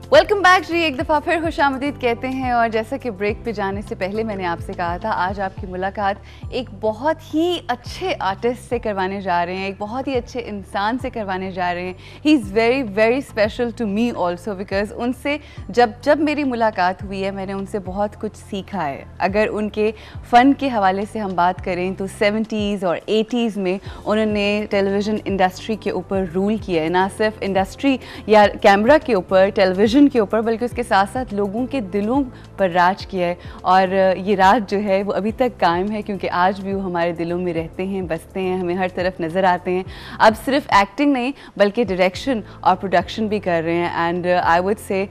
Welcome back जी। एक दफ़ा फिर खुशामदीद कहते हैं। और जैसा कि ब्रेक पे जाने से पहले मैंने आपसे कहा था, आज आपकी मुलाकात एक बहुत ही अच्छे आर्टिस्ट से करवाने जा रहे हैं, एक बहुत ही अच्छे इंसान से करवाने जा रहे हैं। He is very very special to me also because उनसे जब मेरी मुलाकात हुई है मैंने उनसे बहुत कुछ सीखा है। अगर उनके फ़न के हवाले से हम बात करें तो 70s और 80s में उन्होंने टेलीविज़न इंडस्ट्री के ऊपर रूल किया है, ना सिर्फ इंडस्ट्री या कैमरा के ऊपर, टेलीविज़न के ऊपर, बल्कि उसके साथ साथ लोगों के दिलों पर राज किया है। और ये राज जो है वो अभी तक कायम है, क्योंकि आज भी वो हमारे दिलों में रहते हैं, बसते हैं, हमें हर तरफ नज़र आते हैं। अब सिर्फ एक्टिंग नहीं बल्कि डायरेक्शन और प्रोडक्शन भी कर रहे हैं। And I would say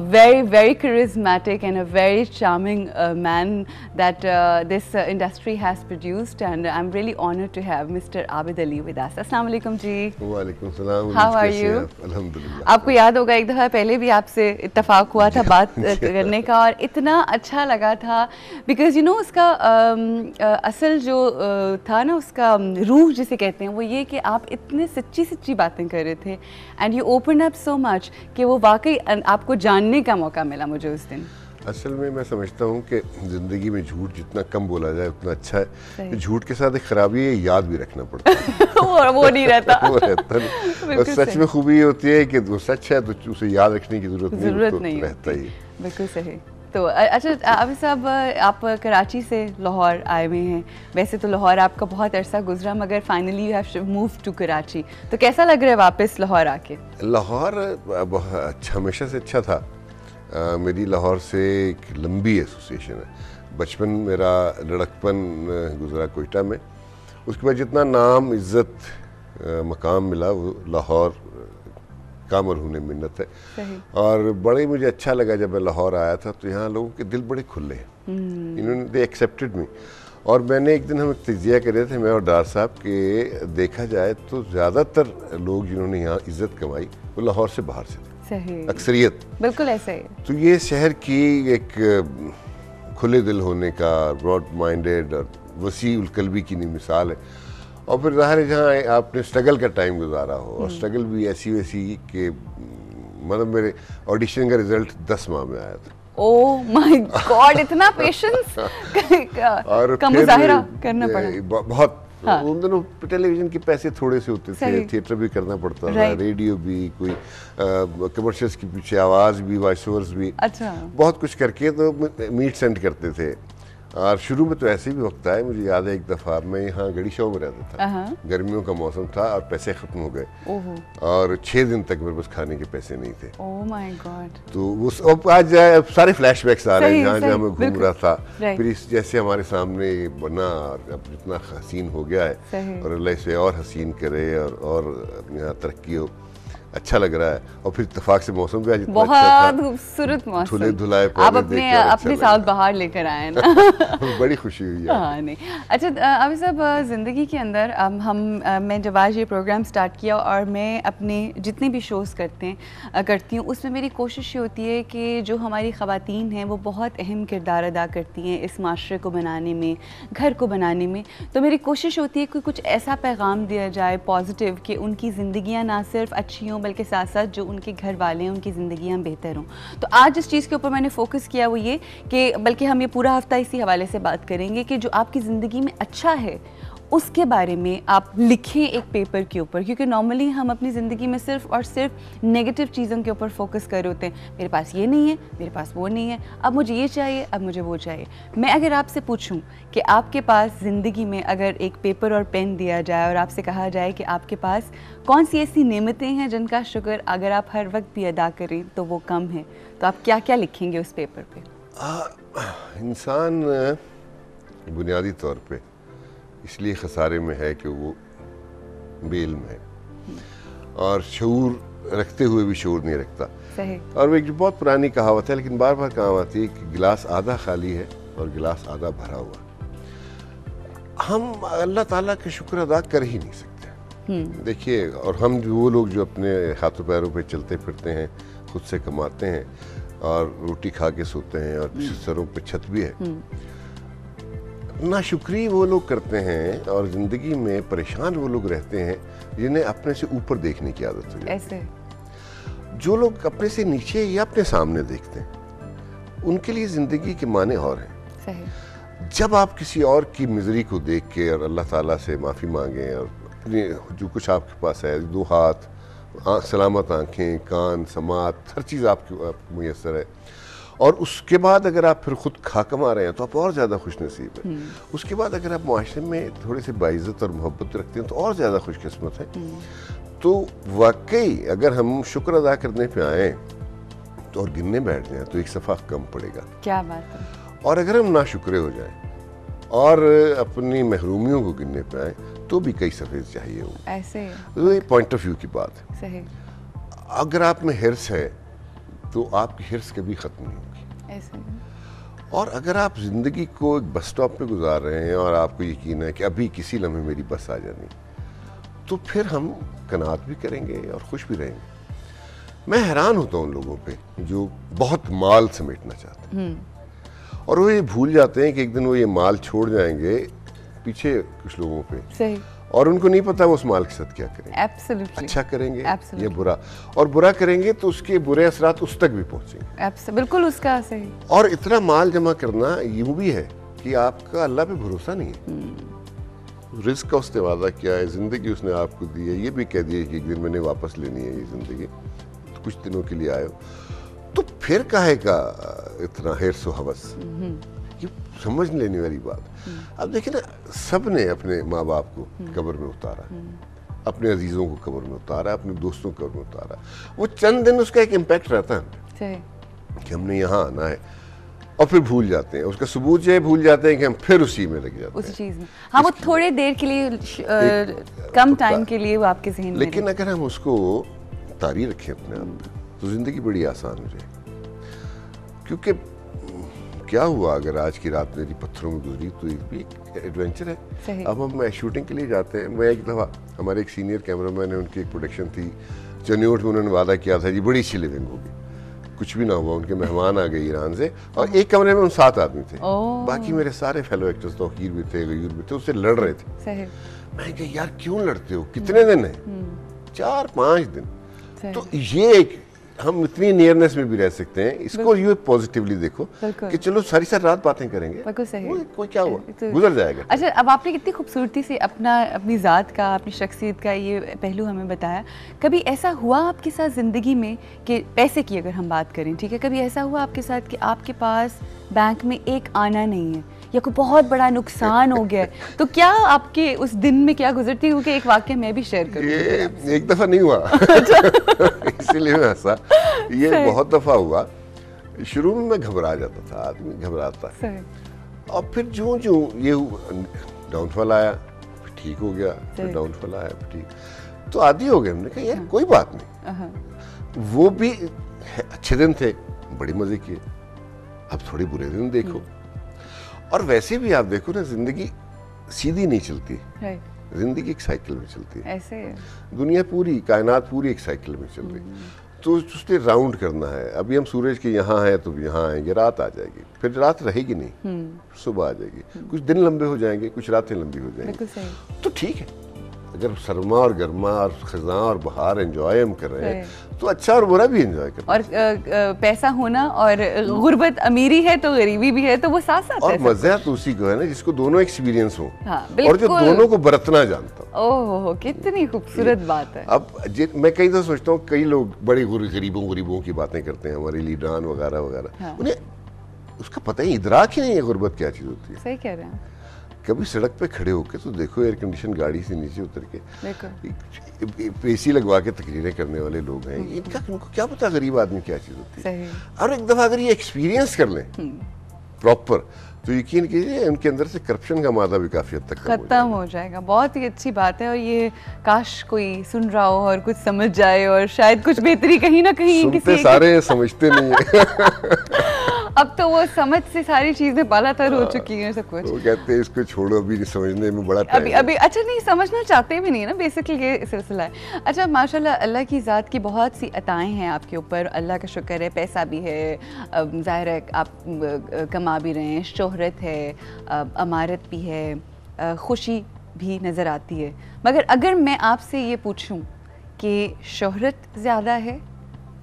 very very charismatic and a very charming man that this industry has produced. And I am really honoured to have mister Abid Ali with us. अस्सलाम वालेकुम जी। वालेकुम सलाम। How are you? अल्हम्दुलिल्लाह। आपको याद होगा एक दफ़ा पहले भी आपसे इत्तेफाक हुआ था बात करने का, और इतना अच्छा लगा था बिकॉज यू नो उसका असल जो था ना, उसका रूह जिसे कहते हैं, वो ये कि आप इतने सच्ची सच्ची बातें कर रहे थे and you open up so much कि वो वाकई आपको जानने का मौका मिला मुझे उस दिन। असल में मैं समझता हूँ कि ज़िंदगी में झूठ जितना कम बोला जाए उतना अच्छा है। झूठ के साथ एक खराबी है, याद भी रखना पड़ता है। वो नहीं रहता। वो रहता नहीं। और सच में खूबी ये होती है कि वो सच है तो उसे याद रखने की ज़रूरत नहीं रहता ही। बिल्कुल सही। तो अच्छा अभी साहब, आप कराची से लाहौर आए हुए हैं। वैसे तो लाहौर आपका बहुत अरसा गुजरा, मगर finally you have move to Karachi. तो कैसा लग रहा है वापस लाहौर आके? लाहौर हमेशा से अच्छा था। मेरी लाहौर से एक लंबी एसोसिएशन है। बचपन मेरा लड़कपन गुजरा कोयटा में, उसके बाद जितना नाम इज़्ज़त मकाम मिला वो लाहौर का मरहून मिन्नत है। और बड़े मुझे अच्छा लगा जब मैं लाहौर आया था, तो यहाँ लोगों के दिल बड़े खुले हैं। इन्होंने दे एक्सेप्टेड मी। और मैंने एक दिन हम एक तजिया कर रहे थे, मैं और डार साहब, के देखा जाए तो ज़्यादातर लोग जिन्होंने यहाँ इज़्ज़त कमाई वो लाहौर से बाहर से थे, अक्सरियत। बिल्कुल ऐसा ही। तो ये शहर की एक खुले दिल होने का, ब्रॉड माइंडेड और वसी उल कल्बी की मिसाल है। और फिर ज़ाहिर है जहाँ आपने स्ट्रगल का टाइम गुजारा हो, और स्ट्रगल भी ऐसी वैसी कि मतलब मेरे ऑडिशन का रिजल्ट 10 माह में आया था। ओह माय गॉड, इतना पेशेंस का मुजाहिरा करना पड़ा। बहुत। हाँ। उन दिनों टेलीविजन के पैसे थोड़े से होते थे, थिएटर भी करना पड़ता था, रेडियो भी, कोई कमर्शियल्स के पीछे आवाज़ भी, वॉइस ओवर्स भी। अच्छा। बहुत कुछ करके तो मीट सेंड करते थे। और शुरू में तो ऐसे भी वक्त आए, मुझे याद है एक दफ़ा मैं यहाँ गड़ी शो में रहता था, गर्मियों का मौसम था और पैसे ख़त्म हो गए, और 6 दिन तक मेरे पास खाने के पैसे नहीं थे। Oh my God. तो वो आज सारे फ्लैशबैक्स आ रहे हैं जहाँ जहाँ मैं घूम रहा था। फिर जैसे हमारे सामने बना, अब जितना हसीन हो गया है, और अल्लाह इसे और हसीन करे और अपने यहाँ तरक्की हो, अच्छा लग रहा है। और फिर इत्तेफाक से मौसम भी आज इतना बहुत खूबसूरत मौसम, धुले धुलाए आप अपने साथ बाहर लेकर आए ना। बड़ी खुशी हुई है। हाँ नहीं। अच्छा अभी सब ज़िंदगी के अंदर मैं जब आज ये प्रोग्राम स्टार्ट किया और मैं अपने जितने भी शोज़ करती हूँ उसमें मेरी कोशिश ये होती है कि जो हमारी ख़वातीन हैं वो बहुत अहम किरदार अदा करती हैं इस माशरे को बनाने में, घर को बनाने में। तो मेरी कोशिश होती है कि कुछ ऐसा पैगाम दिया जाए पॉजिटिव कि उनकी ज़िंदगियाँ ना सिर्फ अच्छी हों बल्कि साथ साथ जो उनके घर वाले हैं उनकी ज़िंदगियाँ बेहतर हों। तो आज जिस चीज़ के ऊपर मैंने फोकस किया वो ये कि, बल्कि हम ये पूरा हफ्ता इसी हवाले से बात करेंगे कि जो आपकी ज़िंदगी में अच्छा है उसके बारे में आप लिखें एक पेपर के ऊपर, क्योंकि नॉर्मली हम अपनी ज़िंदगी में सिर्फ और सिर्फ नेगेटिव चीज़ों के ऊपर फोकस कर रहे होते हैं। मेरे पास ये नहीं है, मेरे पास वो नहीं है, अब मुझे ये चाहिए, अब मुझे वो चाहिए। मैं अगर आपसे पूछूं कि आपके पास ज़िंदगी में अगर एक पेपर और पेन दिया जाए और आपसे कहा जाए कि आपके पास कौन सी ऐसी नेमतें हैं जिनका शुक्र अगर आप हर वक्त भी अदा करें तो वो कम है, तो आप क्या क्या लिखेंगे उस पेपर पर? इंसान बुनियादी तौर पे इसलिए खसारे में है कि वो बेइल्म है और शऊर रखते हुए भी शऊर नहीं रखता। सही। और वो एक बहुत पुरानी कहावत है, लेकिन बार बार काम आती है कि गिलास आधा खाली है और गिलास आधा भरा हुआ। हम अल्लाह ताला का शुक्र अदा कर ही नहीं सकते। देखिए, और हम वो लोग जो अपने हाथों पैरों पे चलते फिरते हैं, खुद से कमाते हैं और रोटी खा के सोते हैं और सरों पे छत भी है, नाशुक्री वो लोग करते हैं और ज़िंदगी में परेशान वो लोग रहते हैं जिन्हें अपने से ऊपर देखने की आदत हो जाती है। जो लोग अपने से नीचे या अपने सामने देखते हैं, उनके लिए ज़िंदगी के माने और हैं। सही। जब आप किसी और की मिजरी को देख के और अल्लाह ताला से माफ़ी मांगें और अपने जो कुछ आपके पास है, 2 हाथ, सलामत आँखें, कान, समात, हर चीज़ आपको मुयस्सर है, और उसके बाद अगर आप फिर खुद खा कमा रहे हैं तो आप और ज़्यादा खुशनसीब हैं। उसके बाद अगर आप मुआशरे में थोड़े से बाइज़्ज़त और मोहब्बत रखते हैं तो और ज़्यादा खुशकिस्मत हैं। तो वाकई अगर हम शुक्र अदा करने पे आएँ तो और गिनने बैठ जाएं तो एक सफ़ा कम पड़ेगा। क्या बात है। और अगर हम नाशुक्रे हो जाएं और अपनी महरूमियों को गिनने पे आए तो भी कई सफ़े चाहिए होंगे। ऐसे तो ये पॉइंट ऑफ व्यू की बात है। सही। अगर आप में हिर्स है तो आपकी हिर्स कभी ख़त्म नहीं होगी। ऐसे। और अगर आप ज़िंदगी को एक बस स्टॉप पे गुजार रहे हैं और आपको यकीन है कि अभी किसी लम्हे मेरी बस आ जानी, तो फिर हम कनात भी करेंगे और खुश भी रहेंगे। मैं हैरान होता हूँ उन लोगों पे जो बहुत माल समेटना चाहते हैं और वो ये भूल जाते हैं कि एक दिन वो ये माल छोड़ जाएंगे पीछे कुछ लोगों पे। सही। और उनको नहीं पता वो उस माल के साथ क्या करेंगे। एब्सोल्युटली। अच्छा करेंगे Absolutely. या बुरा, और बुरा करेंगे तो उसके बुरे असरात उस तक भी पहुंचेंगे। बिल्कुल उसका सही। और इतना माल जमा करना यूं भी है कि आपका अल्लाह पे भरोसा नहीं है। रिस्क का उसने वादा किया है, जिंदगी उसने आपको दी है, ये भी कह दिया कि एक दिन मैंने वापस लेनी है ये जिंदगी, तो कुछ दिनों के लिए आए हो, तो फिर काहे का इतना हिर्स व हवस। ये समझ लेने वाली बात। अब देखिए ना, सब ने अपने माँ बाप को कब्र में उतारा, अपने अजीजों को कब्र में उतारा, अपने दोस्तों को कब्र में उतारा। वो चंद दिन उसका एक इम्पैक्ट रहता है कि हमने यहाँ आना है, और फिर भूल जाते हैं उसका सबूत जो है, भूल जाते हैं कि हम फिर उसी में लग जाते हैं, उसी चीज़ में। हाँ, वो थोड़े देर के लिए कम टाइम के लिए वो आपके ज़हन में। लेकिन अगर हम उसको तारी रखें अपने आप में तो ज़िंदगी बड़ी आसान हो जाएगी। क्योंकि क्या हुआ अगर आज की रात मेरी पत्थरों में गुजरी तो ये भी एक एडवेंचर है। अब हम शूटिंग के लिए जाते हैं। मैं एक दफ़ा, हमारे एक सीनियर कैमरामैन है, उनकी एक प्रोडक्शन थी चनियोट में, उन्होंने वादा किया था जी बड़ी अच्छी लिविंग होगी। कुछ भी ना हुआ, उनके मेहमान आ गए ईरान से और एक कमरे में उन 7 आदमी थे, बाकी मेरे सारे फेलो एक्टर्स तौकीर भी थे, गयूर भी थे, उससे लड़ रहे थे। मैं कहा यार क्यों लड़ते हो, कितने दिन है? 4-5 दिन। तो ये एक, हम इतनी नियरनेस में भी रह सकते हैं, इसको ये पॉजिटिवली देखो कि चलो सारी रात बातें करेंगे, कोई क्या हुआ, गुजर जाएगा। अच्छा, अब आपने कितनी खूबसूरती से अपनी ज़ात का, अपनी शख्सियत का ये पहलू हमें बताया। कभी ऐसा हुआ आपके साथ ज़िंदगी में कि पैसे की अगर हम बात करें, ठीक है, कभी ऐसा हुआ आपके साथ कि आपके पास बैंक में एक आना नहीं है या कोई बहुत बड़ा नुकसान हो गया है, तो क्या आपके उस दिन में क्या गुजरती है? क्योंकि एक वाक़या मैं भी शेयर करूँ। ये एक दफ़ा नहीं हुआ इसीलिए मैं हंसा। ये बहुत दफ़ा हुआ। शुरू में मैं घबरा जाता था, आदमी घबराता है, और फिर जो ये डाउनफॉल आया फिर ठीक हो गया, फिर डाउनफॉल आया फिर ठीक, तो आदी हो गए। हमने कहा यार कोई बात नहीं, वो भी अच्छे दिन थे, बड़े मज़े किए, अब थोड़े बुरे दिन देखो। और वैसे भी आप देखो ना, जिंदगी सीधी नहीं चलती, जिंदगी एक साइकिल में चलती है। ऐसे दुनिया पूरी, कायनात पूरी एक साइकिल में चल रही, तो उसने राउंड करना है। अभी हम सूरज के यहाँ हैं तो यहाँ आएंगे, रात आ जाएगी, फिर रात रहेगी नहीं, सुबह आ जाएगी, कुछ दिन लंबे हो जाएंगे, कुछ रातें लंबी हो जाएंगी। तो ठीक है, अगर सरमा और गर्मा और खज़ां और बहार एंजॉय हम कर रहे हैं तो अच्छा और बुरा भी एंजॉय कर रहे हैं। और पैसा होना और गुर्बत, अमीरी है तो गरीबी भी है, तो वो साथ साथ। और मजा तो उसी को है ना जिसको दोनों एक्सपीरियंस हो, हाँ, और जो दोनों को बरतना जानता हो। ओह, कितनी खूबसूरत बात है। अब मैं कई दफा सोचता हूँ, कई लोग बड़े गरीबों की बातें करते हैं, हमारे लीडरान वगैरह वगैरह, उन्हें उसका पता ही, इदराक ही नहीं है गुर्बत क्या चीज़ होती है। सही कह रहे हैं। कभी सड़क पे खड़े होके तो देखो, एयर कंडीशन गाड़ी से नीचे उतर के एसी लगवा के तकरीरें करने वाले लोग हैं, इनको क्या पता गरीब आदमी क्या चीज़ होती है। और एक दफ़ा अगर ये एक्सपीरियंस कर लें प्रॉपर, तो यकीन कीजिए उनके अंदर से करप्शन का मादा भी काफ़ी हद तक खत्म हो जाएगा। बहुत ही अच्छी बात है, और ये काश कोई सुन रहा हो और कुछ समझ जाए, और शायद कुछ बेहतरी कहीं ना कहीं सुनते सारे समझते नहीं है अब तो वो समझ से सारी चीजें बालातर हो चुकी हैं सब कुछ। वो कहते हैं इसको छोड़ो, अभी समझने में बड़ा टाइम अभी अच्छा नहीं समझना चाहते भी नहीं ना, बेसिकली ये सिलसिला है। अच्छा, माशाल्लाह अल्लाह की ज़ात की बहुत सी अताएं हैं आपके ऊपर, अल्लाह का शुक्र है, पैसा भी है, ज़ाहिर है आप कमा भी रहे हैं, शोहरत है, अमारत भी है, खुशी भी नज़र आती है। मगर अगर मैं आपसे ये पूछूं कि शोहरत ज़्यादा है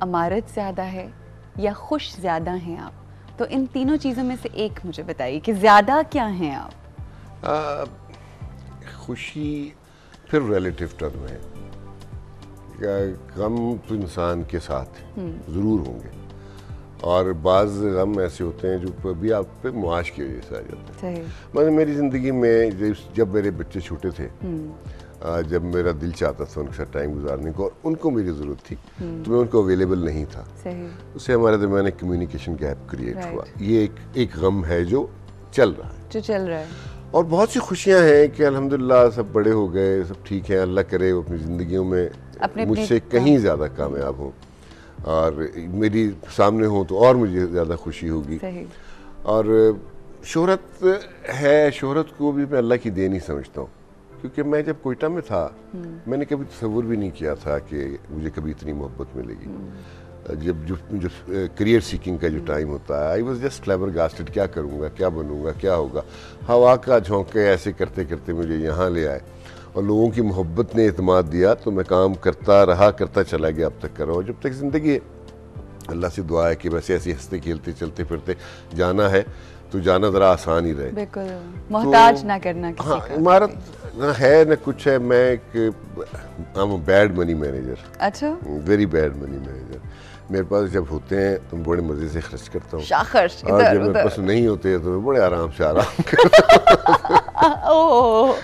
अमारत ज़्यादा है या खुश ज़्यादा हैं आप? तो इन तीनों चीज़ों में से एक मुझे बताइए कि ज़्यादा क्या हैं आप? खुशी फिर रिलेटिव टर्म है। गम तो इंसान के साथ ज़रूर होंगे, और बाज़ गम ऐसे होते हैं जो भी आप पे मुआश की वजह से आ जाते हैं। मतलब मेरी ज़िंदगी में जब मेरे बच्चे छोटे थे, जब मेरा दिल चाहता था उनके साथ टाइम गुजारने को और उनको मेरी ज़रूरत थी, तो मैं उनको अवेलेबल नहीं था। उससे हमारे दरमियान एक कम्युनिकेशन गैप क्रिएट हुआ। ये एक गम है जो चल रहा है। और बहुत सी खुशियाँ हैं कि अल्हम्दुलिल्लाह सब बड़े हो गए, सब ठीक है। अल्लाह करे वो अपनी ज़िंदगियों में मुझसे कहीं ज़्यादा कामयाब हों और मेरी सामने हो तो और मुझे ज़्यादा खुशी होगी। और शोहरत है, शोहरत को भी मैं अल्लाह की देन ही समझता हूँ, क्योंकि मैं जब कोयटा में था मैंने कभी तसव्वुर भी नहीं किया था कि मुझे कभी इतनी मोहब्बत मिलेगी। जब करियर सीकिंग का जो टाइम होता है, आई वॉज जस्ट फ्लैबरगास्टेड, क्या करूँगा, क्या बनूँगा, क्या होगा। हवा का झोंके ऐसे करते करते मुझे यहाँ ले आए और लोगों की मोहब्बत ने एतमाद दिया, तो मैं काम करता चला गया, अब तक कर रहा हूँ। जब तक ज़िंदगी है, अल्लाह से दुआ है कि वैसे ऐसे हंसते खेलते चलते फिरते जाना है, तो जाना ज़रा आसान ही रहे, बिल्कुल मोहताज ना करना किसी का। इमारत ना है न कुछ है। मैं एक बैड मनी मैनेजर, अच्छा, वेरी बैड मनी मैनेजर। मेरे पास जब होते हैं तो मैं बड़े मज़े से खर्च करता हूँ, और जब मेरे पास नहीं होते तो मैं बड़े आराम से आराम करता हूँ।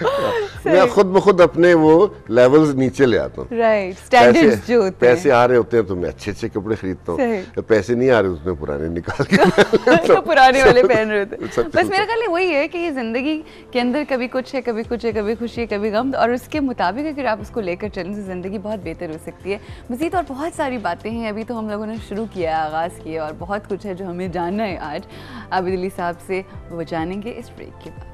मैं खुद ब खुद अपने वो लेवल्स नीचे ले आता हूँ। राइट, स्टैंडर्ड्स जो होते हैं। पैसे आ रहे होते हैं तो मैं अच्छे कपड़े खरीदता हूँ, पैसे नहीं आ रहे उसमें पुराने निकाल के तो पुराने वाले पहन रहे होते हैं। बस मेरा ख्याल वही है कि ये ज़िंदगी के अंदर कभी कुछ है, कभी कुछ है, कभी खुशी है, कभी गम, और उसके मुताबिक अगर आप उसको लेकर चलें तो ज़िंदगी बहुत बेहतर हो सकती है। मज़ीद और बहुत सारी बातें हैं, अभी तो हम लोगों ने शुरू किया, आगाज़ किया, और बहुत कुछ है जो हमें जानना है आज आबिद अली साहब से, वो जानेंगे इस ब्रेक के बाद।